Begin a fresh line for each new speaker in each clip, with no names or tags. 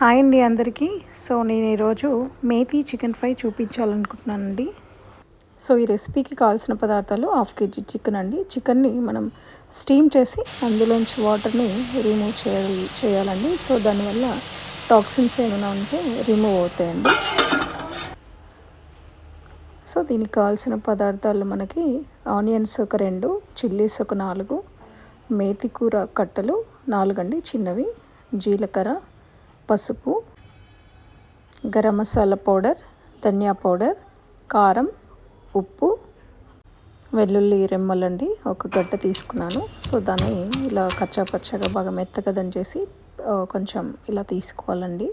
Hi అండి అందరికీ. So నేను ఈరోజు మేతి చికెన్ ఫ్రై చూపించాలనుకుంటున్నానండి. సో ఈ రెసిపీకి కావాల్సిన పదార్థాలు 1/2 kg చికెన్ అండి. చికెన్ని మనం స్టీమ్ చేసి అందులోంచి వాటర్ని రిమూవ్ చేయాలండి. సో దానివల్ల టాక్సిన్స్ ఏమైనా ఉంటే రిమూవ్ అవుతాయండి. సో దీనికి కావాల్సిన పదార్థాలు మనకి ఆనియన్స్ ఒక 2, చిల్లీస్ ఒక 4, మేతి కూర కట్టలు 4 అండి చిన్నవి, జీలకర్ర, పసుపు, గరం మసాలా పౌడర్, ధనియా పౌడర్, కారం, ఉప్పు, వెల్లుల్లి రెమ్మలండి ఒక గడ్డ తీసుకున్నాను. సో దాన్ని ఇలా కచ్చాపచ్చగా బాగా మెత్తగా దంచేసి కొంచెం ఇలా తీసుకోవాలండి.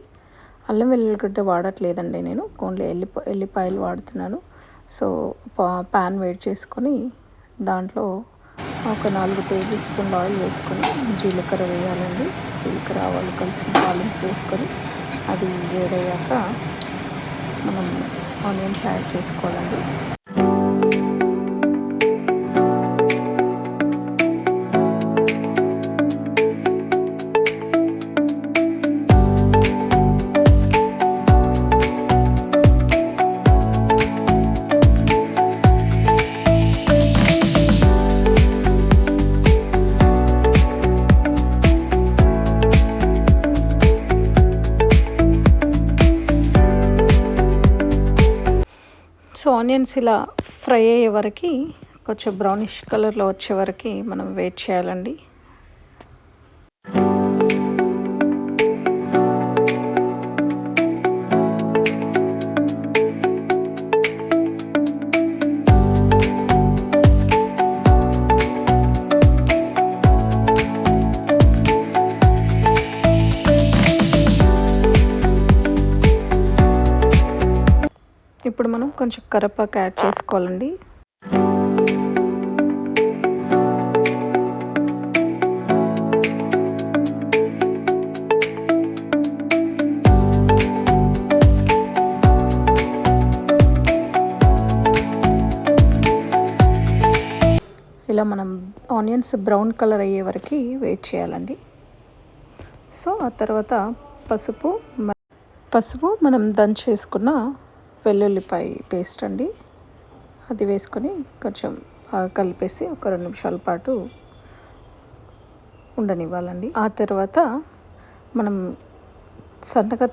అల్లం వెల్లుల్లిగడ్డ వాడట్లేదండి, నేను ఓన్లీ ఎల్లిపాయలు వాడుతున్నాను. సో ప్యాన్ వేడి చేసుకొని దాంట్లో ఒక 4 టేబుల్ స్పూన్ల ఆయిల్ వేసుకొని జీలకర్ర వేయాలండి. జీలకర్ర ఆవాలు కలిసి తాలింపు వేసుకొని అది వేడయ్యాక మనం ఆనియన్స్ యాడ్ చేసుకోవాలండి. సో ఆనియన్స్ ఇలా ఫ్రై అయ్యే వరకు, కొంచెం బ్రౌనిష్ కలర్లో వచ్చే వరకు మనం వెయిట్ చేయాలండి. ఇప్పుడు మనం కొంచెం కరివేపాకు యాడ్ చేసుకోవాలండి. ఇలా మనం ఆనియన్స్ బ్రౌన్ కలర్ అయ్యే వరకు వెయిట్ చేయాలండి. సో ఆ తర్వాత పసుపు మనం దంచేసుకున్న వెల్లుల్లిపాయ పేస్ట్ అండి, అది వేసుకొని కొంచెం బాగా కలిపేసి ఒక 2 నిమిషాల పాటు ఉండనివ్వాలండి. ఆ తర్వాత మనం సన్నగా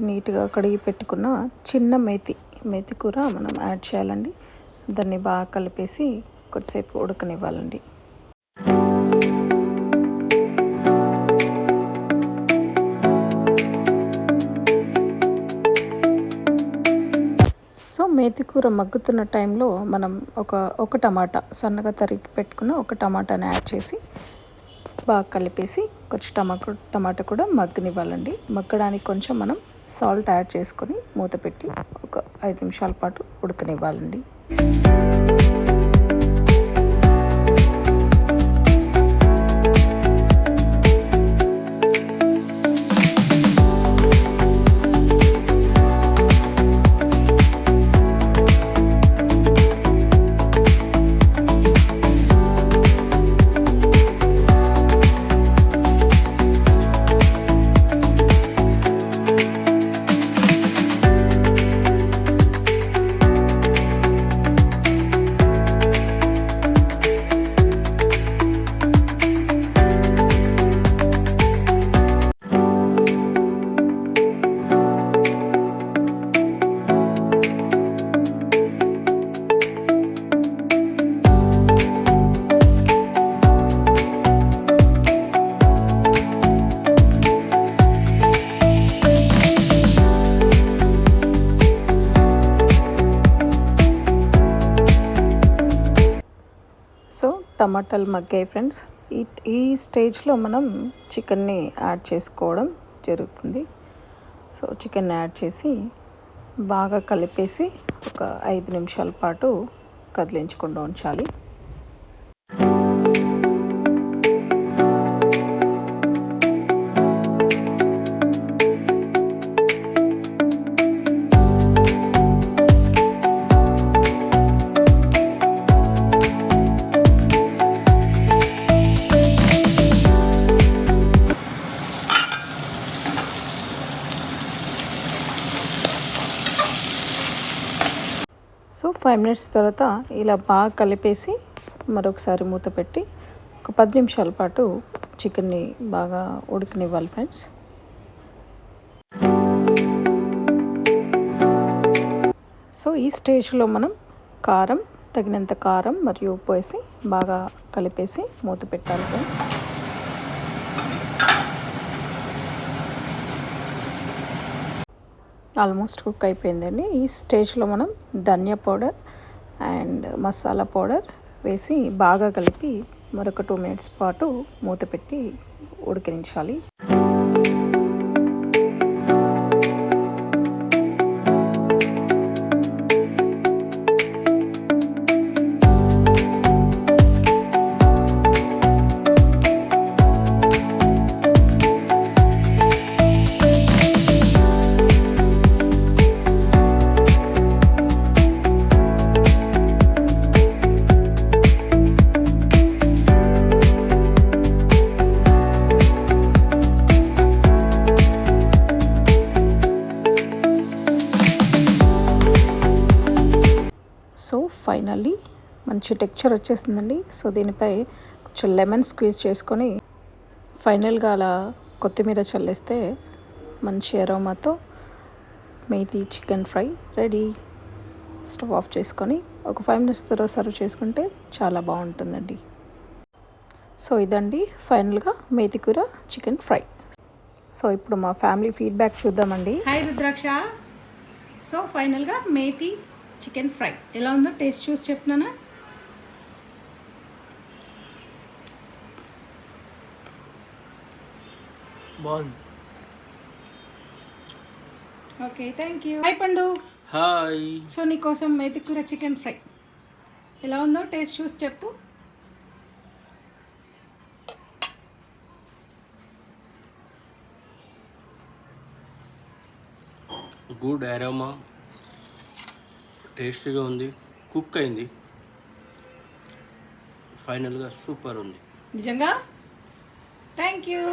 నీట్గా కడిగి పెట్టుకున్న చిన్న మేతి కూర మనం యాడ్ చేయాలండి. దాన్ని బాగా కలిపేసి కొద్దిసేపు ఉడకనివ్వాలండి. సో మేతి కూర మగ్గుతున్న టైంలో మనం ఒక టమాటా సన్నగా తరిగి పెట్టుకున్న ఒక టమాటాని యాడ్ చేసి బాగా కలిపేసి కొంచెం టమాటా కూడా మగ్గనివ్వాలండి. మగ్గడానికి కొంచెం మనం సాల్ట్ యాడ్ చేసుకొని మూత పెట్టి ఒక 5 నిమిషాల పాటు ఉడకనివ్వాలండి. సో టమాటాలు మగ్గాయి ఫ్రెండ్స్. ఈ స్టేజ్లో మనం చికెన్ని యాడ్ చేసుకోవడం జరుగుతుంది. సో చికెన్ యాడ్ చేసి బాగా కలిపేసి ఒక 5 నిమిషాల పాటు కదిలించకుండా ఉంచాలి. సో 5 మినిట్స్ తర్వాత ఇలా బాగా కలిపేసి మరొకసారి మూత పెట్టి ఒక 10 నిమిషాల పాటు చికెన్ని బాగా ఉడకనివ్వాలి ఫ్రెండ్స్. సో ఈ స్టేజ్లో మనం తగినంత కారం మరియు ఉప్పు వేసి బాగా కలిపేసి మూత పెట్టాలి ఫ్రెండ్స్. ఆల్మోస్ట్ కుక్ అయిపోయిందండి. ఈ స్టేజ్లో మనం ధనియా పౌడర్ అండ్ మసాలా పౌడర్ వేసి బాగా కలిపి మరొక 2 మినిట్స్ పాటు మూత పెట్టి ఉడికించాలి. సో ఫైనల్లీ మంచి టెక్స్చర్ వచ్చేస్తుందండి. సో దీనిపై కొంచెం లెమన్ స్క్వీజ్ చేసుకొని ఫైనల్గా అలా కొత్తిమీర చల్లేస్తే మంచి అరోమాతో methi chicken fry ready. Stove off చేసుకొని ఒక 5 మినిట్స్ తర్వాత సర్వ్ చేసుకుంటే చాలా బాగుంటుందండి. సో ఇదండి ఫైనల్గా మేతి కూర చికెన్ ఫ్రై. సో ఇప్పుడు మా ఫ్యామిలీ ఫీడ్బ్యాక్ చూద్దామండి. హాయ్ రుద్రాక్ష. సో ఫైనల్గా మేతి చికెన్ ఫ్రై ఎలా ఉందో టేస్ట్ చూసి చెప్తున్నానా?
బాగుంది.
Okay, thank you. హాయ్ పండు.
హాయ్.
సో నీకోసం మేతి కూర చికెన్ ఫ్రై ఎలా ఉందో టేస్ట్ చూసి చెప్పు.
గుడ్ అరోమా, టేస్టీగా ఉంది, కుక్ అయింది, ఫైనల్గా సూపర్ ఉంది
నిజంగా. Thank you.